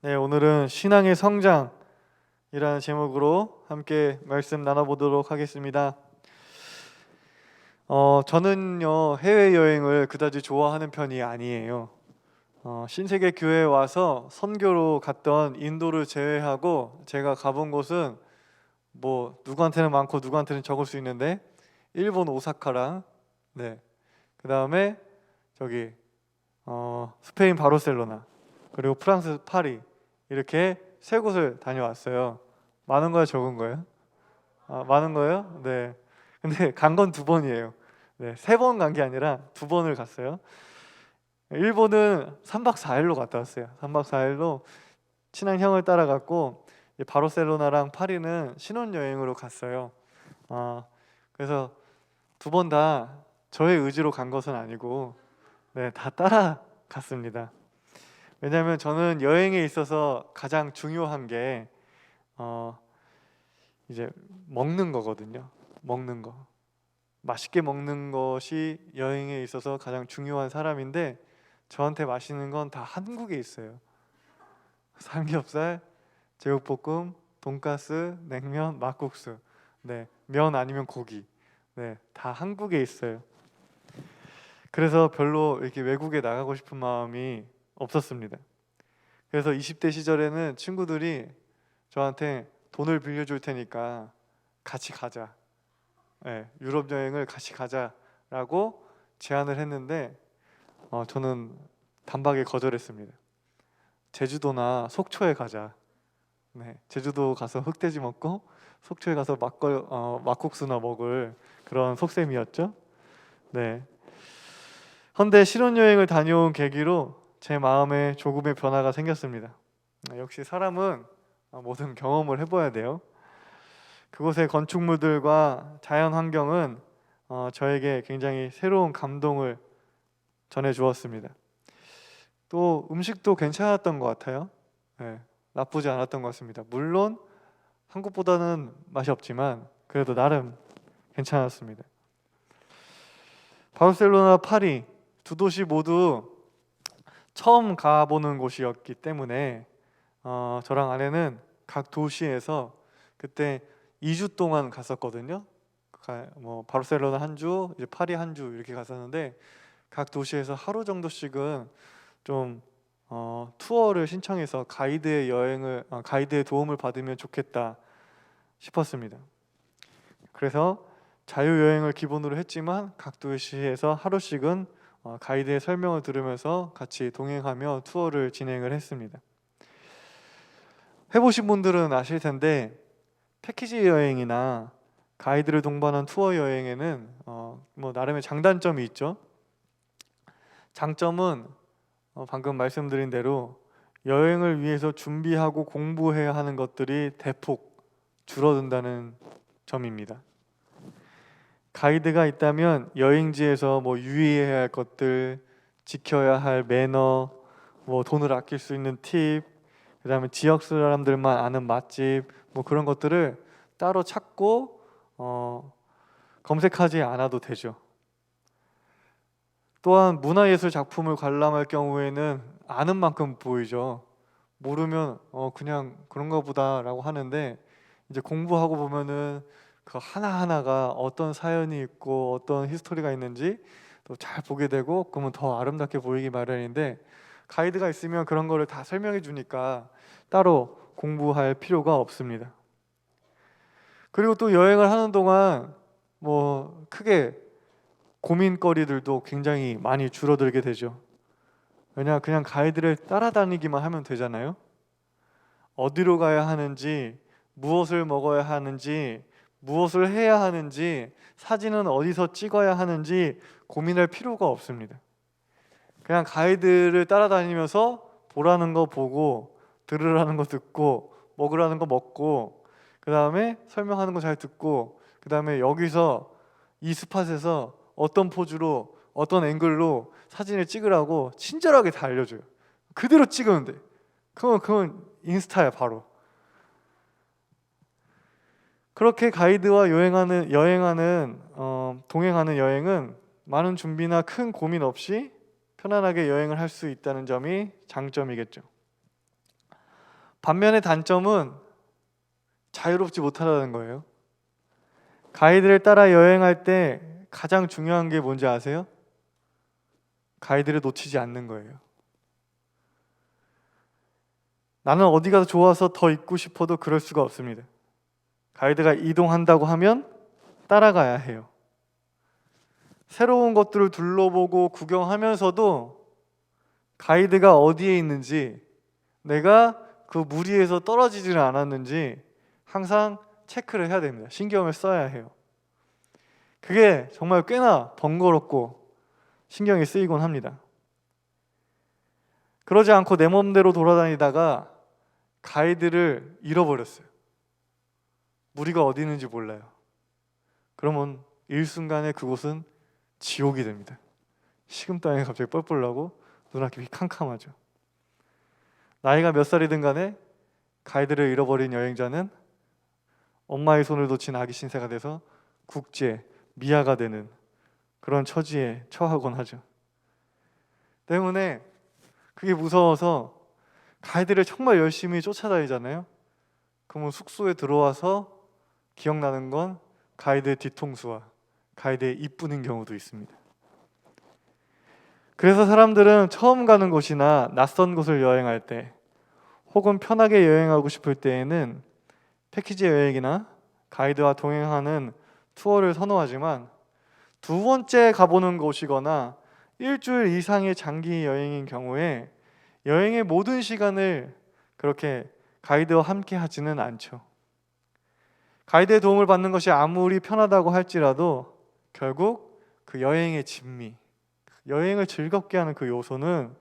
네, 오늘은 신앙의 성장이라는 제목으로 함께 말씀 나눠보도록 하겠습니다. 저는요, 해외여행을 그다지 좋아하는 편이 아니에요. 신세계 교회에 와서 선교로 갔던 인도를 제외하고 제가 가본 곳은 뭐 누구한테는 많고 누구한테는 적을 수 있는데 일본 오사카랑 네, 그 다음에 저기 스페인 바르셀로나 그리고 프랑스 파리 이렇게 세 곳을 다녀왔어요. 많은 거예요, 적은 거예요? 많은 거예요? 네. 근데 간 건 두 번이에요. 네, 세 번 간 게 아니라 두 번을 갔어요. 일본은 3박 4일로 갔다 왔어요. 3박 4일로 친한 형을 따라갔고 이제 바르셀로나랑 파리는 신혼여행으로 갔어요. 그래서 두 번 다 저의 의지로 간 것은 아니고 네, 다 따라갔습니다. 왜냐하면 저는 여행에 있어서 가장 중요한 게 이제 먹는 거거든요. 먹는 거. 맛있게 먹는 것이 여행에 있어서 가장 중요한 사람인데 저한테 맛있는 건 다 한국에 있어요. 삼겹살, 제육볶음, 돈가스, 냉면, 막국수. 네, 면 아니면 고기. 네, 다 한국에 있어요. 그래서 별로 이렇게 외국에 나가고 싶은 마음이 없었습니다. 그래서 20대 시절에는 친구들이 저한테 돈을 빌려줄 테니까 같이 가자. 네, 유럽 여행을 같이 가자라고 제안을 했는데 저는 단박에 거절했습니다. 제주도나 속초에 가자. 네, 제주도 가서 흑돼지 먹고 속초에 가서 막국수나 먹을 그런 속셈이었죠. 네. 헌데 신혼여행을 다녀온 계기로 제 마음에 조금의 변화가 생겼습니다. 역시 사람은 모든 경험을 해봐야 돼요. 그곳의 건축물들과 자연 환경은 저에게 굉장히 새로운 감동을 전해 주었습니다. 또 음식도 괜찮았던 것 같아요. 네, 나쁘지 않았던 것 같습니다. 물론 한국보다는 맛이 없지만 그래도 나름 괜찮았습니다. 바르셀로나, 파리 두 도시 모두 처음 가보는 곳이었기 때문에 저랑 아내는 각 도시에서 그때 2주 동안 갔었거든요. 뭐 바르셀로나 한 주, 이제 파리 한 주 이렇게 갔었는데 각 도시에서 하루 정도씩은 좀 투어를 신청해서 가이드의 도움을 받으면 좋겠다 싶었습니다. 그래서 자유여행을 기본으로 했지만 각 도시에서 하루씩은 가이드의 설명을 들으면서 같이 동행하며 투어를 진행을 했습니다. 해보신 분들은 아실 텐데 패키지 여행이나 가이드를 동반한 투어 여행에는 뭐 나름의 장단점이 있죠. 장점은 방금 말씀드린 대로 여행을 위해서 준비하고 공부해야 하는 것들이 대폭 줄어든다는 점입니다. 가이드가 있다면 여행지에서 뭐 유의해야 할 것들, 지켜야 할 매너, 뭐 돈을 아낄 수 있는 팁, 그다음에 지역 사람들만 아는 맛집, 뭐 그런 것들을 따로 찾고 검색하지 않아도 되죠. 또한 문화예술 작품을 관람할 경우에는 아는 만큼 보이죠. 모르면 그냥 그런가 보다라고 하는데 이제 공부하고 보면은 그 하나하나가 어떤 사연이 있고 어떤 히스토리가 있는지 또 잘 보게 되고 그러면 더 아름답게 보이기 마련인데 가이드가 있으면 그런 거를 다 설명해 주니까 따로 공부할 필요가 없습니다. 그리고 또 여행을 하는 동안 뭐 크게 고민거리들도 굉장히 많이 줄어들게 되죠. 왜냐 그냥 가이드를 따라다니기만 하면 되잖아요. 어디로 가야 하는지, 무엇을 먹어야 하는지, 무엇을 해야 하는지, 사진은 어디서 찍어야 하는지 고민할 필요가 없습니다. 그냥 가이드를 따라다니면서 보라는 거 보고, 들으라는 거 듣고, 먹으라는 거 먹고, 그 다음에 설명하는 거 잘 듣고, 그 다음에 여기서 이 스팟에서 어떤 포즈로, 어떤 앵글로 사진을 찍으라고 친절하게 다 알려줘요. 그대로 찍으면 돼. 그건 인스타야 바로. 그렇게 가이드와 동행하는 여행은 많은 준비나 큰 고민 없이 편안하게 여행을 할 수 있다는 점이 장점이겠죠. 반면에 단점은 자유롭지 못하다는 거예요. 가이드를 따라 여행할 때 가장 중요한 게 뭔지 아세요? 가이드를 놓치지 않는 거예요. 나는 어디가 좋아서 더 있고 싶어도 그럴 수가 없습니다. 가이드가 이동한다고 하면 따라가야 해요. 새로운 것들을 둘러보고 구경하면서도 가이드가 어디에 있는지, 내가 그 무리에서 떨어지지는 않았는지 항상 체크를 해야 됩니다. 신경을 써야 해요. 그게 정말 꽤나 번거롭고 신경이 쓰이곤 합니다. 그러지 않고 내 맘대로 돌아다니다가 가이드를 잃어버렸어요. 무리가 어디 있는지 몰라요. 그러면 일순간에 그곳은 지옥이 됩니다. 식은땀이 갑자기 뻘뻘 나고 눈앞이 캄캄하죠. 나이가 몇 살이든 간에 가이드를 잃어버린 여행자는 엄마의 손을 놓친 아기 신세가 돼서 국제, 미아가 되는 그런 처지에 처하곤 하죠. 때문에 그게 무서워서 가이드를 정말 열심히 쫓아다니잖아요. 그러면 숙소에 들어와서 기억나는 건 가이드의 뒤통수와 가이드의 이쁘는 경우도 있습니다. 그래서 사람들은 처음 가는 곳이나 낯선 곳을 여행할 때 혹은 편하게 여행하고 싶을 때에는 패키지 여행이나 가이드와 동행하는 투어를 선호하지만 두 번째 가보는 곳이거나 일주일 이상의 장기 여행인 경우에 여행의 모든 시간을 그렇게 가이드와 함께 하지는 않죠. 가이드의 도움을 받는 것이 아무리 편하다고 할지라도 결국 그 여행의 진미, 여행을 즐겁게 하는 그 요소는,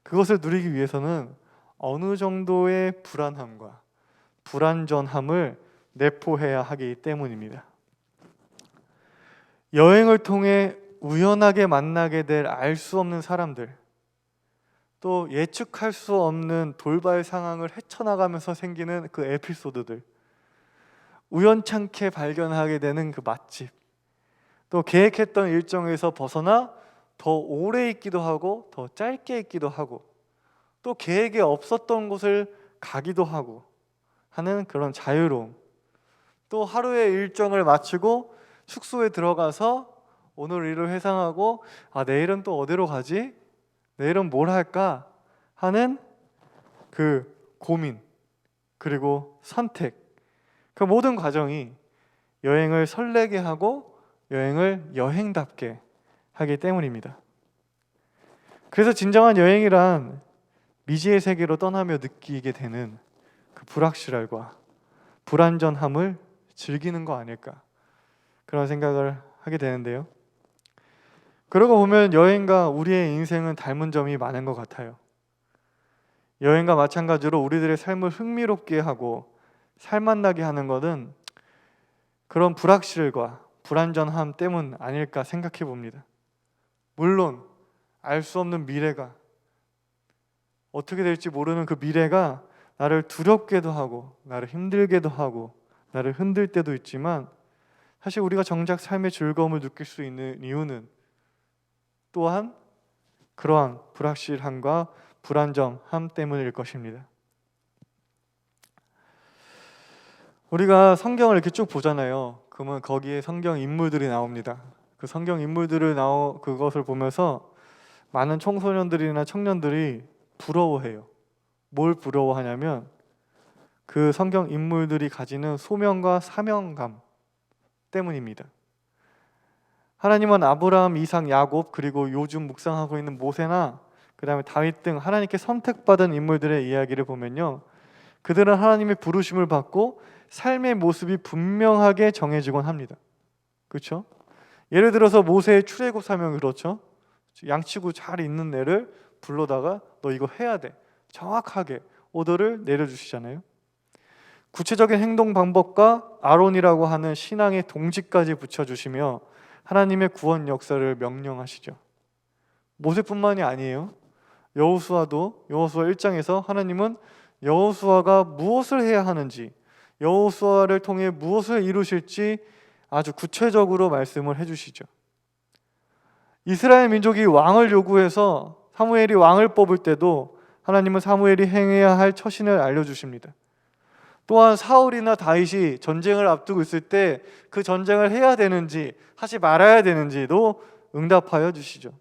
그것을 누리기 위해서는 어느 정도의 불안함과 불안전함을 내포해야 하기 때문입니다. 여행을 통해 우연하게 만나게 될 알 수 없는 사람들, 또 예측할 수 없는 돌발 상황을 헤쳐나가면서 생기는 그 에피소드들, 우연찮게 발견하게 되는 그 맛집, 또 계획했던 일정에서 벗어나 더 오래 있기도 하고 더 짧게 있기도 하고 또 계획에 없었던 곳을 가기도 하고 하는 그런 자유로움, 또 하루의 일정을 마치고 숙소에 들어가서 오늘 일을 회상하고 내일은 또 어디로 가지? 내일은 뭘 할까? 하는 그 고민, 그리고 선택, 그 모든 과정이 여행을 설레게 하고 여행을 여행답게 하기 때문입니다. 그래서 진정한 여행이란 미지의 세계로 떠나며 느끼게 되는 그 불확실함과 불안전함을 즐기는 거 아닐까, 그런 생각을 하게 되는데요. 그러고 보면 여행과 우리의 인생은 닮은 점이 많은 것 같아요. 여행과 마찬가지로 우리들의 삶을 흥미롭게 하고 살맛나게 하는 것은 그런 불확실과 불안전함 때문 아닐까 생각해 봅니다. 물론 알 수 없는 미래가, 어떻게 될지 모르는 그 미래가 나를 두렵게도 하고 나를 힘들게도 하고 나를 흔들 때도 있지만, 사실 우리가 정작 삶의 즐거움을 느낄 수 있는 이유는 또한 그러한 불확실함과 불안정함 때문일 것입니다. 우리가 성경을 이렇게 쭉 보잖아요. 그러면 거기에 성경 인물들이 나옵니다. 그 성경 인물들을 그것을 보면서 많은 청소년들이나 청년들이 부러워해요. 뭘 부러워하냐면 그 성경 인물들이 가지는 소명과 사명감 때문입니다. 하나님은 아브라함, 이삭, 야곱, 그리고 요즘 묵상하고 있는 모세나 그 다음에 다윗 등 하나님께 선택받은 인물들의 이야기를 보면요, 그들은 하나님의 부르심을 받고 삶의 모습이 분명하게 정해지곤 합니다. 그렇죠? 예를 들어서 모세의 출애굽 사명이 그렇죠. 양치고 잘 있는 애를 불러다가 너 이거 해야 돼, 정확하게 오더를 내려주시잖아요. 구체적인 행동 방법과 아론이라고 하는 신앙의 동지까지 붙여주시며 하나님의 구원 역사를 명령하시죠. 모세뿐만이 아니에요. 여호수아도, 여호수아 1장에서 하나님은 여호수아가 무엇을 해야 하는지, 여호수아를 통해 무엇을 이루실지 아주 구체적으로 말씀을 해주시죠. 이스라엘 민족이 왕을 요구해서 사무엘이 왕을 뽑을 때도 하나님은 사무엘이 행해야 할 처신을 알려주십니다. 또한 사울이나 다윗이 전쟁을 앞두고 있을 때 그 전쟁을 해야 되는지 하지 말아야 되는지도 응답하여 주시죠.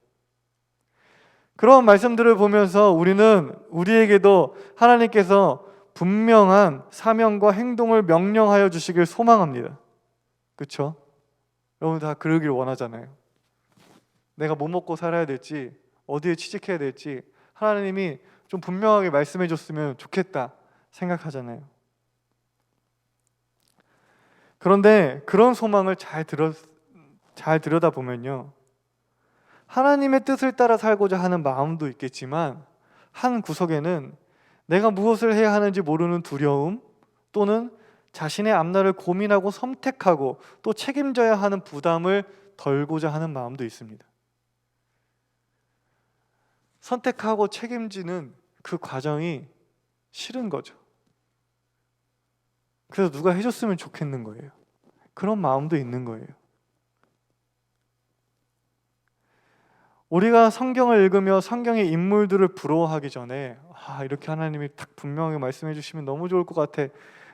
그런 말씀들을 보면서 우리는 우리에게도 하나님께서 분명한 사명과 행동을 명령하여 주시길 소망합니다. 그렇죠? 여러분 다 그러길 원하잖아요. 내가 뭐 먹고 살아야 될지, 어디에 취직해야 될지 하나님이 좀 분명하게 말씀해 줬으면 좋겠다 생각하잖아요. 그런데 그런 소망을 잘 들여다보면요, 하나님의 뜻을 따라 살고자 하는 마음도 있겠지만 한 구석에는 내가 무엇을 해야 하는지 모르는 두려움, 또는 자신의 앞날을 고민하고 선택하고 또 책임져야 하는 부담을 덜고자 하는 마음도 있습니다. 선택하고 책임지는 그 과정이 싫은 거죠. 그래서 누가 해줬으면 좋겠는 거예요. 그런 마음도 있는 거예요. 우리가 성경을 읽으며 성경의 인물들을 부러워하기 전에 이렇게 하나님이 딱 분명히 말씀해 주시면 너무 좋을 것 같아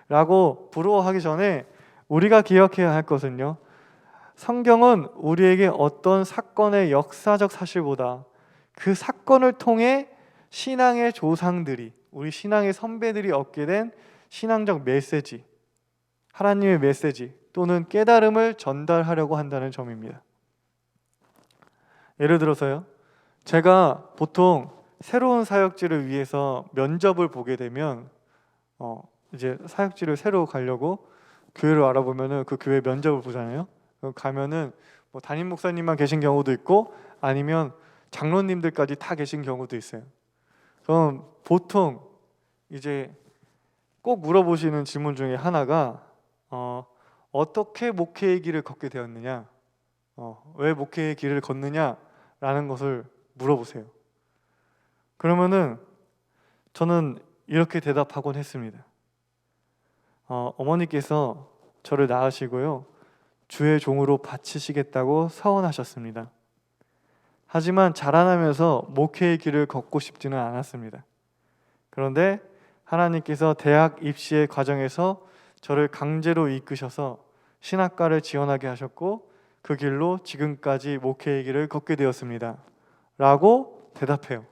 라고 부러워하기 전에 우리가 기억해야 할 것은요, 성경은 우리에게 어떤 사건의 역사적 사실보다 그 사건을 통해 신앙의 조상들이, 우리 신앙의 선배들이 얻게 된 신앙적 메시지, 하나님의 메시지 또는 깨달음을 전달하려고 한다는 점입니다. 예를 들어서요, 제가 보통 새로운 사역지를 위해서 면접을 보게 되면 이제 사역지를 새로 가려고 교회를 알아보면은 그 교회 면접을 보잖아요. 가면은 뭐 담임 목사님만 계신 경우도 있고 아니면 장로님들까지 다 계신 경우도 있어요. 그럼 보통 이제 꼭 물어보시는 질문 중에 하나가 어떻게 목회의 길을 걷게 되었느냐, 왜 목회의 길을 걷느냐라는 것을 물어보세요. 그러면은 저는 이렇게 대답하곤 했습니다. 어머니께서 저를 낳으시고요, 주의 종으로 바치시겠다고 서원하셨습니다. 하지만 자라나면서 목회의 길을 걷고 싶지는 않았습니다. 그런데 하나님께서 대학 입시의 과정에서 저를 강제로 이끄셔서 신학과를 지원하게 하셨고 그 길로 지금까지 목회의 길을 걷게 되었습니다 라고 대답해요.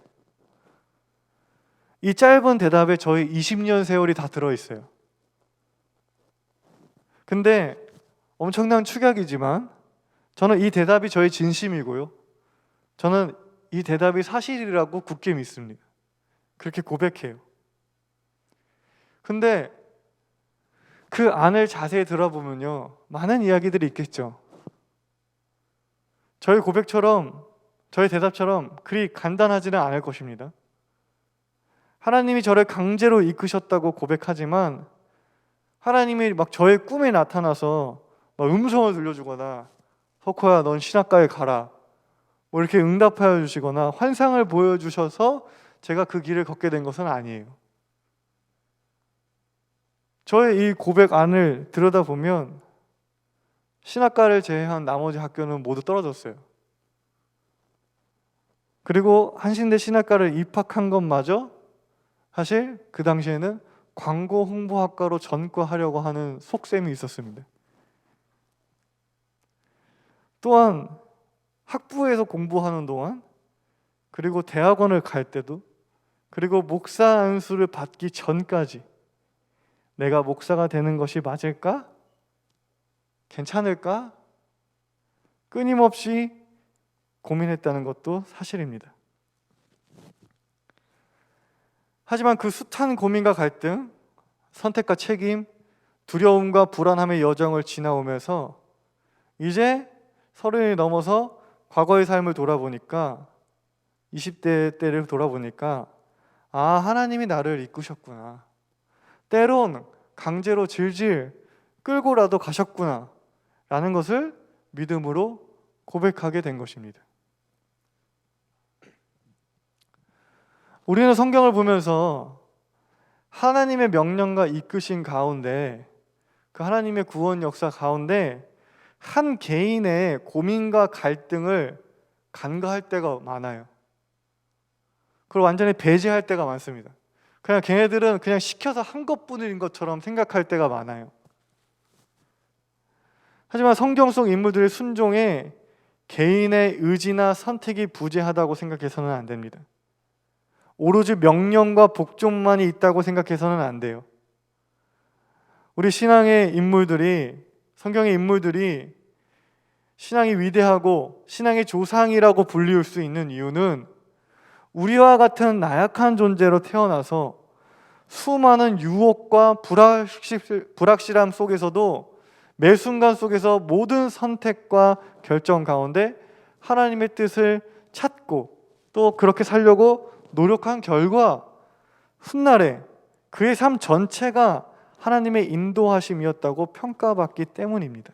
이 짧은 대답에 저희 20년 세월이 다 들어있어요. 근데 엄청난 축약이지만 저는 이 대답이 저의 진심이고요, 저는 이 대답이 사실이라고 굳게 믿습니다. 그렇게 고백해요. 근데 그 안을 자세히 들어보면요, 많은 이야기들이 있겠죠. 저의 고백처럼, 저의 대답처럼 그리 간단하지는 않을 것입니다. 하나님이 저를 강제로 이끄셨다고 고백하지만 하나님이 막 저의 꿈에 나타나서 막 음성을 들려주거나 석호야 넌 신학과에 가라 뭐 이렇게 응답하여 주시거나 환상을 보여주셔서 제가 그 길을 걷게 된 것은 아니에요. 저의 이 고백 안을 들여다보면 신학과를 제외한 나머지 학교는 모두 떨어졌어요. 그리고 한신대 신학과를 입학한 것마저 사실 그 당시에는 광고 홍보학과로 전과하려고 하는 속셈이 있었습니다. 또한 학부에서 공부하는 동안, 그리고 대학원을 갈 때도, 그리고 목사 안수를 받기 전까지 내가 목사가 되는 것이 맞을까? 괜찮을까? 끊임없이 고민했다는 것도 사실입니다. 하지만 그 숱한 고민과 갈등, 선택과 책임, 두려움과 불안함의 여정을 지나오면서 이제 30이 넘어서 과거의 삶을 돌아보니까, 20대 때를 돌아보니까 하나님이 나를 이끄셨구나, 때론 강제로 질질 끌고라도 가셨구나 라는 것을 믿음으로 고백하게 된 것입니다. 우리는 성경을 보면서 하나님의 명령과 이끄신 가운데, 그 하나님의 구원 역사 가운데 한 개인의 고민과 갈등을 간과할 때가 많아요. 그걸 완전히 배제할 때가 많습니다. 그냥 걔네들은 그냥 시켜서 한 것뿐인 것처럼 생각할 때가 많아요. 하지만 성경 속 인물들의 순종에 개인의 의지나 선택이 부재하다고 생각해서는 안 됩니다. 오로지 명령과 복종만이 있다고 생각해서는 안 돼요. 우리 신앙의 인물들이, 성경의 인물들이 신앙이 위대하고 신앙의 조상이라고 불리울 수 있는 이유는 우리와 같은 나약한 존재로 태어나서 수많은 유혹과 불확실함 속에서도 매 순간 속에서 모든 선택과 결정 가운데 하나님의 뜻을 찾고 또 그렇게 살려고 노력한 결과 훗날에 그의 삶 전체가 하나님의 인도하심이었다고 평가받기 때문입니다.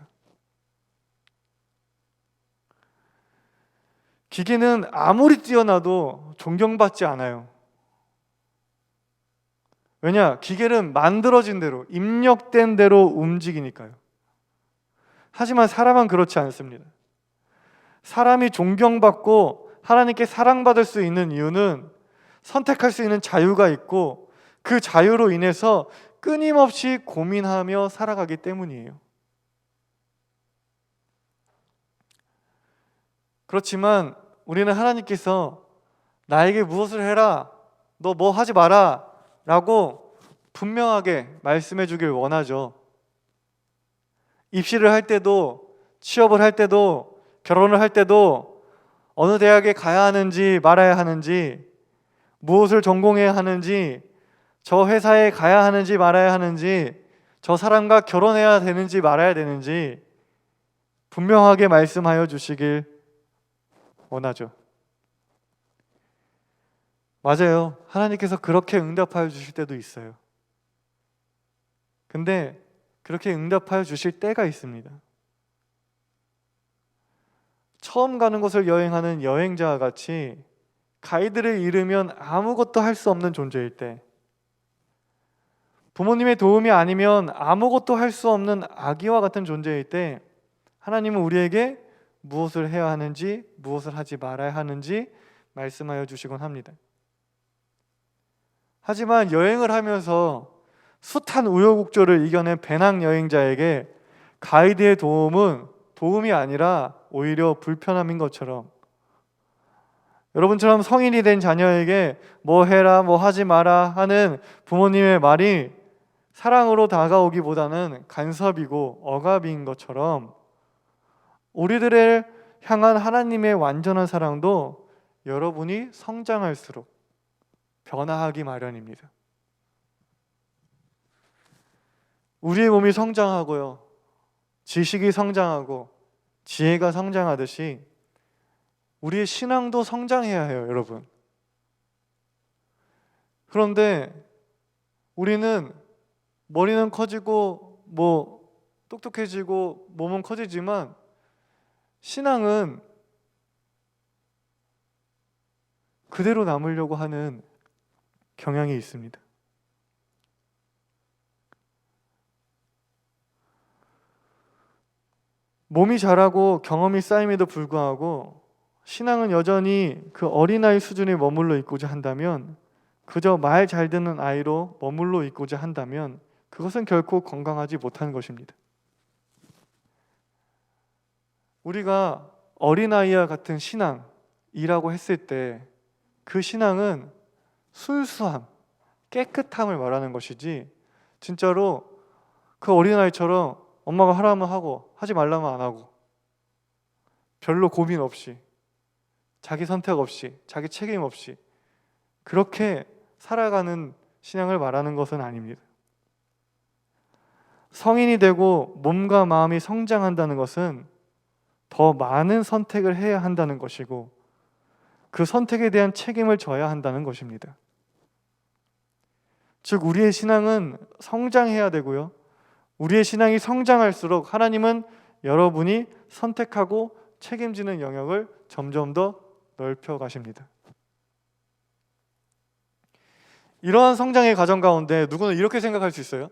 기계는 아무리 뛰어나도 존경받지 않아요. 왜냐? 기계는 만들어진 대로, 입력된 대로 움직이니까요. 하지만 사람은 그렇지 않습니다. 사람이 존경받고 하나님께 사랑받을 수 있는 이유는 선택할 수 있는 자유가 있고 그 자유로 인해서 끊임없이 고민하며 살아가기 때문이에요. 그렇지만 우리는 하나님께서 나에게 무엇을 해라, 너 뭐 하지 마라 라고 분명하게 말씀해 주길 원하죠. 입시를 할 때도, 취업을 할 때도, 결혼을 할 때도 어느 대학에 가야 하는지 말아야 하는지, 무엇을 전공해야 하는지, 저 회사에 가야 하는지 말아야 하는지, 저 사람과 결혼해야 되는지 말아야 되는지 분명하게 말씀하여 주시길 원하죠. 맞아요. 하나님께서 그렇게 응답하여 주실 때도 있어요. 근데 그렇게 응답하여 주실 때가 있습니다. 처음 가는 곳을 여행하는 여행자와 같이 가이드를 잃으면 아무것도 할 수 없는 존재일 때, 부모님의 도움이 아니면 아무것도 할 수 없는 아기와 같은 존재일 때 하나님은 우리에게 무엇을 해야 하는지, 무엇을 하지 말아야 하는지 말씀하여 주시곤 합니다. 하지만 여행을 하면서 숱한 우여곡절을 이겨낸 배낭 여행자에게 가이드의 도움은 도움이 아니라 오히려 불편함인 것처럼, 여러분처럼 성인이 된 자녀에게 뭐 해라, 뭐 하지 마라 하는 부모님의 말이 사랑으로 다가오기보다는 간섭이고 억압인 것처럼 우리들을 향한 하나님의 완전한 사랑도 여러분이 성장할수록 변화하기 마련입니다. 우리의 몸이 성장하고요, 지식이 성장하고 지혜가 성장하듯이 우리의 신앙도 성장해야 해요, 여러분. 그런데 우리는 머리는 커지고 똑똑해지고 몸은 커지지만 신앙은 그대로 남으려고 하는 경향이 있습니다. 몸이 자라고 경험이 쌓임에도 불구하고 신앙은 여전히 그 어린아이 수준에 머물러 있고자 한다면, 그저 말 잘 듣는 아이로 머물러 있고자 한다면 그것은 결코 건강하지 못한 것입니다. 우리가 어린아이와 같은 신앙이라고 했을 때 그 신앙은 순수함, 깨끗함을 말하는 것이지 진짜로 그 어린아이처럼 엄마가 하라면 하고 하지 말라면 안 하고 별로 고민 없이, 자기 선택 없이, 자기 책임 없이 그렇게 살아가는 신앙을 말하는 것은 아닙니다. 성인이 되고 몸과 마음이 성장한다는 것은 더 많은 선택을 해야 한다는 것이고 그 선택에 대한 책임을 져야 한다는 것입니다. 즉 우리의 신앙은 성장해야 되고요, 우리의 신앙이 성장할수록 하나님은 여러분이 선택하고 책임지는 영역을 점점 더 넓혀 가십니다. 이러한 성장의 과정 가운데 누구는 이렇게 생각할 수 있어요.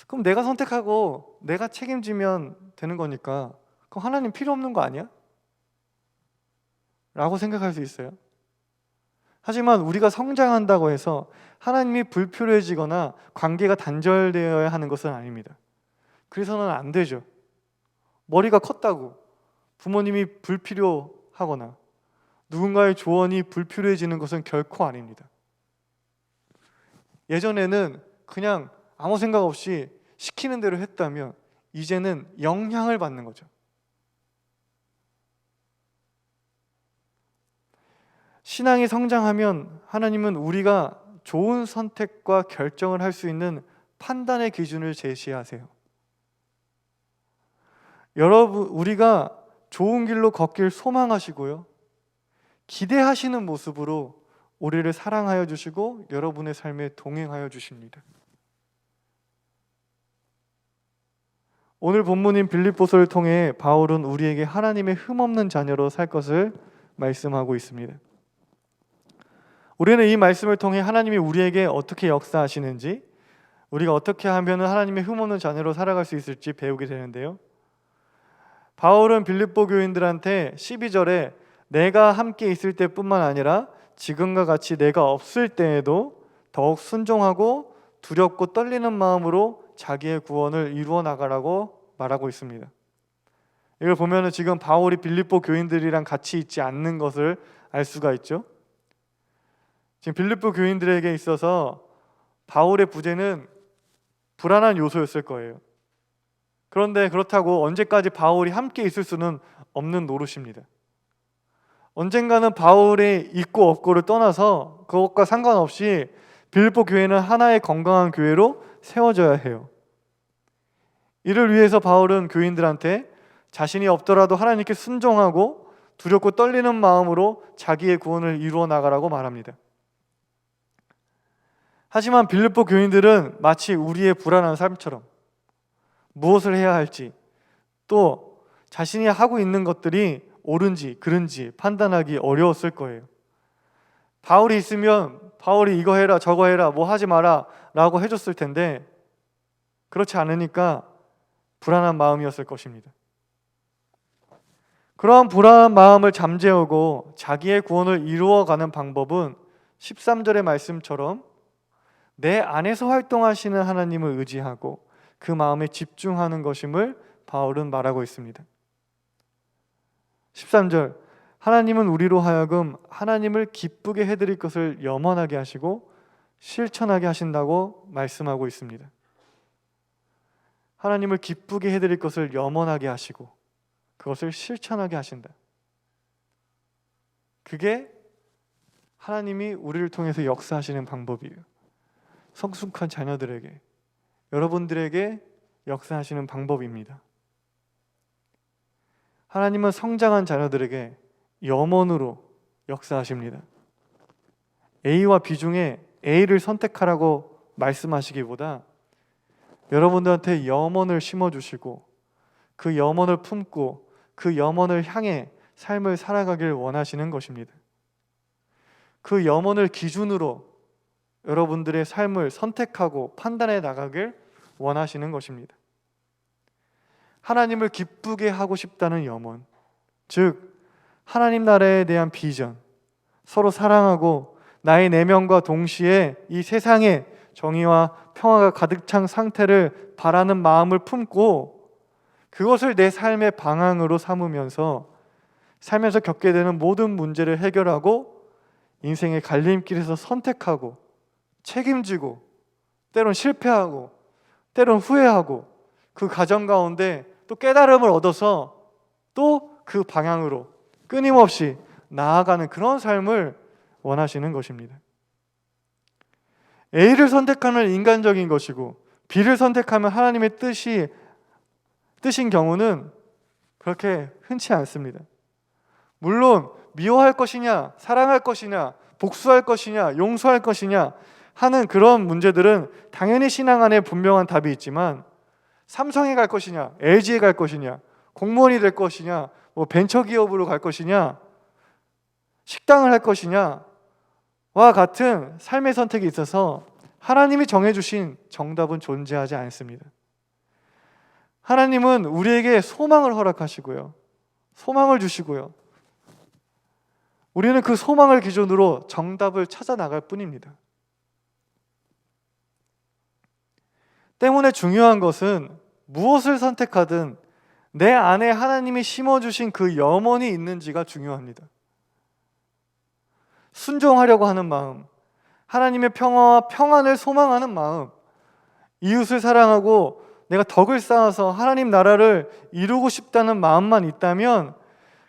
그럼 내가 선택하고 내가 책임지면 되는 거니까 그럼 하나님 필요 없는 거 아니야? 라고 생각할 수 있어요. 하지만 우리가 성장한다고 해서 하나님이 불필요해지거나 관계가 단절되어야 하는 것은 아닙니다. 그래서는 안 되죠. 머리가 컸다고 부모님이 불필요하거나 누군가의 조언이 불필요해지는 것은 결코 아닙니다. 예전에는 그냥 아무 생각 없이 시키는 대로 했다면 이제는 영향을 받는 거죠. 신앙이 성장하면 하나님은 우리가 좋은 선택과 결정을 할 수 있는 판단의 기준을 제시하세요. 여러분, 우리가 좋은 길로 걷길 소망하시고요, 기대하시는 모습으로 우리를 사랑하여 주시고 여러분의 삶에 동행하여 주십니다. 오늘 본문인 빌립보서를 통해 바울은 우리에게 하나님의 흠없는 자녀로 살 것을 말씀하고 있습니다. 우리는 이 말씀을 통해 하나님이 우리에게 어떻게 역사하시는지, 우리가 어떻게 하면 하나님의 흠없는 자녀로 살아갈 수 있을지 배우게 되는데요, 바울은 빌립보 교인들한테 12절에 내가 함께 있을 때뿐만 아니라 지금과 같이 내가 없을 때에도 더욱 순종하고 두렵고 떨리는 마음으로 자기의 구원을 이루어 나가라고 말하고 있습니다. 이걸 보면 지금 바울이 빌립보 교인들이랑 같이 있지 않는 것을 알 수가 있죠. 지금 빌립보 교인들에게 있어서 바울의 부재는 불안한 요소였을 거예요. 그런데 그렇다고 언제까지 바울이 함께 있을 수는 없는 노릇입니다. 언젠가는 바울이 있고 없고를 떠나서 그것과 상관없이 빌립보 교회는 하나의 건강한 교회로 세워져야 해요. 이를 위해서 바울은 교인들한테 자신이 없더라도 하나님께 순종하고 두렵고 떨리는 마음으로 자기의 구원을 이루어 나가라고 말합니다. 하지만 빌립보 교인들은 마치 우리의 불안한 삶처럼 무엇을 해야 할지, 또 자신이 하고 있는 것들이 옳은지 그른지 판단하기 어려웠을 거예요. 바울이 있으면 바울이 이거 해라 저거 해라 뭐 하지 마라 라고 해줬을 텐데 그렇지 않으니까 불안한 마음이었을 것입니다. 그러한 불안한 마음을 잠재우고 자기의 구원을 이루어가는 방법은 13절의 말씀처럼 내 안에서 활동하시는 하나님을 의지하고 그 마음에 집중하는 것임을 바울은 말하고 있습니다. 13절, 하나님은 우리로 하여금 하나님을 기쁘게 해드릴 것을 염원하게 하시고 실천하게 하신다고 말씀하고 있습니다. 하나님을 기쁘게 해드릴 것을 염원하게 하시고 그것을 실천하게 하신다. 그게 하나님이 우리를 통해서 역사하시는 방법이에요. 성숙한 자녀들에게, 여러분들에게 역사하시는 방법입니다. 하나님은 성장한 자녀들에게 염원으로 역사하십니다. A와 B 중에 A를 선택하라고 말씀하시기보다 여러분들한테 염원을 심어주시고 그 염원을 품고 그 염원을 향해 삶을 살아가길 원하시는 것입니다. 그 염원을 기준으로 여러분들의 삶을 선택하고 판단해 나가길 원하시는 것입니다. 하나님을 기쁘게 하고 싶다는 염원, 즉 하나님 나라에 대한 비전, 서로 사랑하고 나의 내면과 동시에 이 세상에 정의와 평화가 가득 찬 상태를 바라는 마음을 품고 그것을 내 삶의 방향으로 삼으면서 살면서 겪게 되는 모든 문제를 해결하고 인생의 갈림길에서 선택하고 책임지고 때론 실패하고 때론 후회하고 그 과정 가운데 또 깨달음을 얻어서 또 그 방향으로 끊임없이 나아가는 그런 삶을 원하시는 것입니다. A를 선택하면 인간적인 것이고 B를 선택하면 하나님의 뜻인 경우는 그렇게 흔치 않습니다. 물론 미워할 것이냐, 사랑할 것이냐, 복수할 것이냐, 용서할 것이냐 하는 그런 문제들은 당연히 신앙 안에 분명한 답이 있지만 삼성에 갈 것이냐, LG에 갈 것이냐, 공무원이 될 것이냐, 뭐 벤처기업으로 갈 것이냐, 식당을 할 것이냐와 같은 삶의 선택이 있어서 하나님이 정해주신 정답은 존재하지 않습니다. 하나님은 우리에게 소망을 허락하시고요, 소망을 주시고요, 우리는 그 소망을 기준으로 정답을 찾아 나갈 뿐입니다. 때문에 중요한 것은 무엇을 선택하든 내 안에 하나님이 심어주신 그 염원이 있는지가 중요합니다. 순종하려고 하는 마음, 하나님의 평화와 평안을 소망하는 마음, 이웃을 사랑하고 내가 덕을 쌓아서 하나님 나라를 이루고 싶다는 마음만 있다면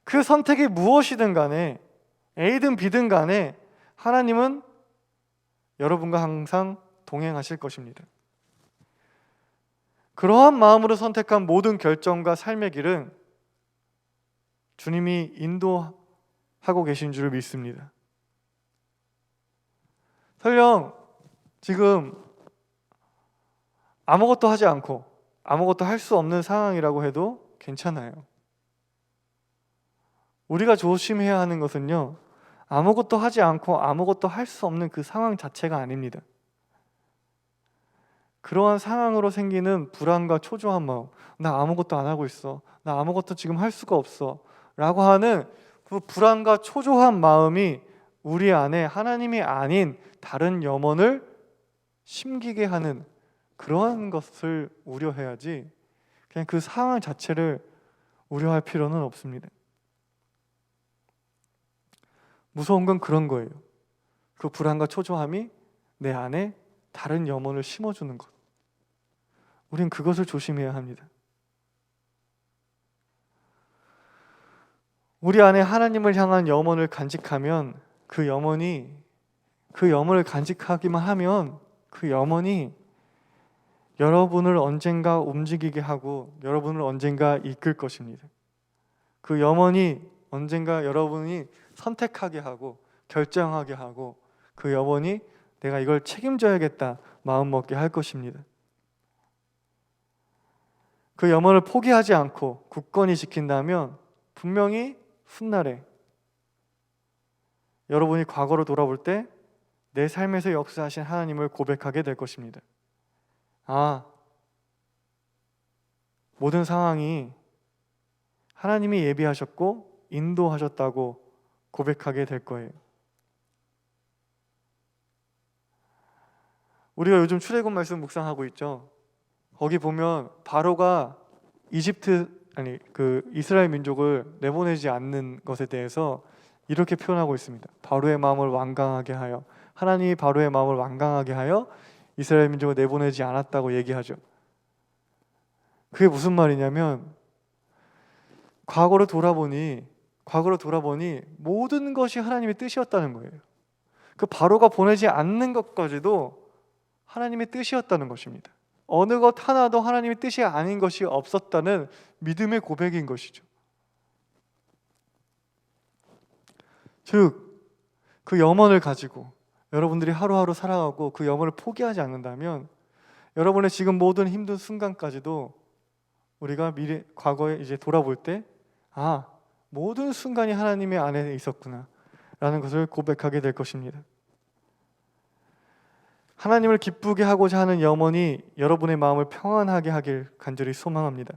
그 선택이 무엇이든 간에 A든 B든 간에 하나님은 여러분과 항상 동행하실 것입니다. 그러한 마음으로 선택한 모든 결정과 삶의 길은 주님이 인도하고 계신 줄 믿습니다. 설령 지금 아무것도 하지 않고 아무것도 할 수 없는 상황이라고 해도 괜찮아요. 우리가 조심해야 하는 것은요, 아무것도 하지 않고 아무것도 할 수 없는 그 상황 자체가 아닙니다. 그러한 상황으로 생기는 불안과 초조한 마음, 나 아무것도 안 하고 있어, 나 아무것도 지금 할 수가 없어 라고 하는 그 불안과 초조한 마음이 우리 안에 하나님이 아닌 다른 염원을 심기게 하는 그러한 것을 우려해야지, 그냥 그 상황 자체를 우려할 필요는 없습니다. 무서운 건 그런 거예요. 그 불안과 초조함이 내 안에 다른 염원을 심어주는 것. 우린 그것을 조심해야 합니다. 우리 안에 하나님을 향한 염원을 간직하면 그 염원을 간직하기만 하면 그 염원이 여러분을 언젠가 움직이게 하고 여러분을 언젠가 이끌 것입니다. 그 염원이 언젠가 여러분이 선택하게 하고 결정하게 하고 그 염원이 내가 이걸 책임져야겠다 마음먹게 할 것입니다. 그 염원을 포기하지 않고 굳건히 지킨다면 분명히 훗날에 여러분이 과거로 돌아볼 때 내 삶에서 역사하신 하나님을 고백하게 될 것입니다. 아, 모든 상황이 하나님이 예비하셨고 인도하셨다고 고백하게 될 거예요. 우리가 요즘 출애굽 말씀 묵상하고 있죠. 거기 보면 바로가 이스라엘 민족을 내보내지 않는 것에 대해서 이렇게 표현하고 있습니다. 바로의 마음을 완강하게 하여, 하나님이 바로의 마음을 완강하게 하여 이스라엘 민족을 내보내지 않았다고 얘기하죠. 그게 무슨 말이냐면 과거로 돌아보니 모든 것이 하나님의 뜻이었다는 거예요. 그 바로가 보내지 않는 것까지도 하나님의 뜻이었다는 것입니다. 어느 것 하나도 하나님의 뜻이 아닌 것이 없었다는 믿음의 고백인 것이죠. 즉, 그 염원을 가지고 여러분들이 하루하루 살아가고 그 염원을 포기하지 않는다면 여러분의 지금 모든 힘든 순간까지도 우리가 과거에 이제 돌아볼 때 모든 순간이 하나님의 안에 있었구나 라는 것을 고백하게 될 것입니다. 하나님을 기쁘게 하고자 하는 염원이 여러분의 마음을 평안하게 하길 간절히 소망합니다.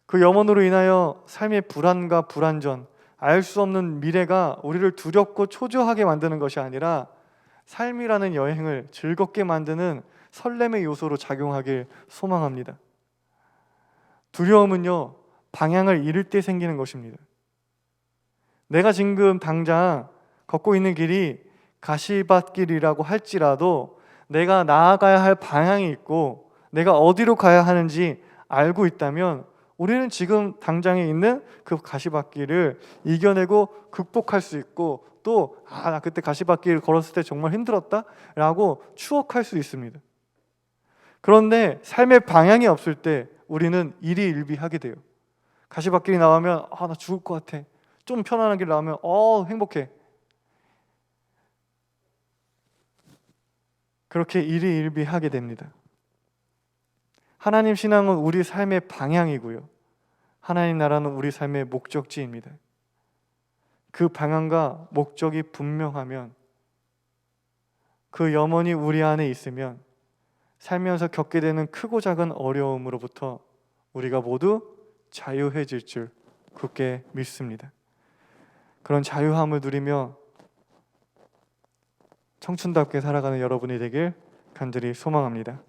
그 염원으로 인하여 삶의 불안과 불안전, 알 수 없는 미래가 우리를 두렵고 초조하게 만드는 것이 아니라 삶이라는 여행을 즐겁게 만드는 설렘의 요소로 작용하길 소망합니다. 두려움은요, 방향을 잃을 때 생기는 것입니다. 내가 지금 당장 걷고 있는 길이 가시밭길이라고 할지라도 내가 나아가야 할 방향이 있고 내가 어디로 가야 하는지 알고 있다면 우리는 지금 당장에 있는 그 가시밭길을 이겨내고 극복할 수 있고 또 나 그때 가시밭길 걸었을 때 정말 힘들었다 라고 추억할 수 있습니다. 그런데 삶의 방향이 없을 때 우리는 일희일비하게 돼요. 가시밭길이 나오면 나 죽을 것 같아. 좀 편안한 길 나오면 행복해. 그렇게 일희일비하게 됩니다. 하나님 신앙은 우리 삶의 방향이고요. 하나님 나라는 우리 삶의 목적지입니다. 그 방향과 목적이 분명하면, 그 염원이 우리 안에 있으면 살면서 겪게 되는 크고 작은 어려움으로부터 우리가 모두 자유해질 줄 굳게 믿습니다. 그런 자유함을 누리며 청춘답게 살아가는 여러분이 되길 간절히 소망합니다.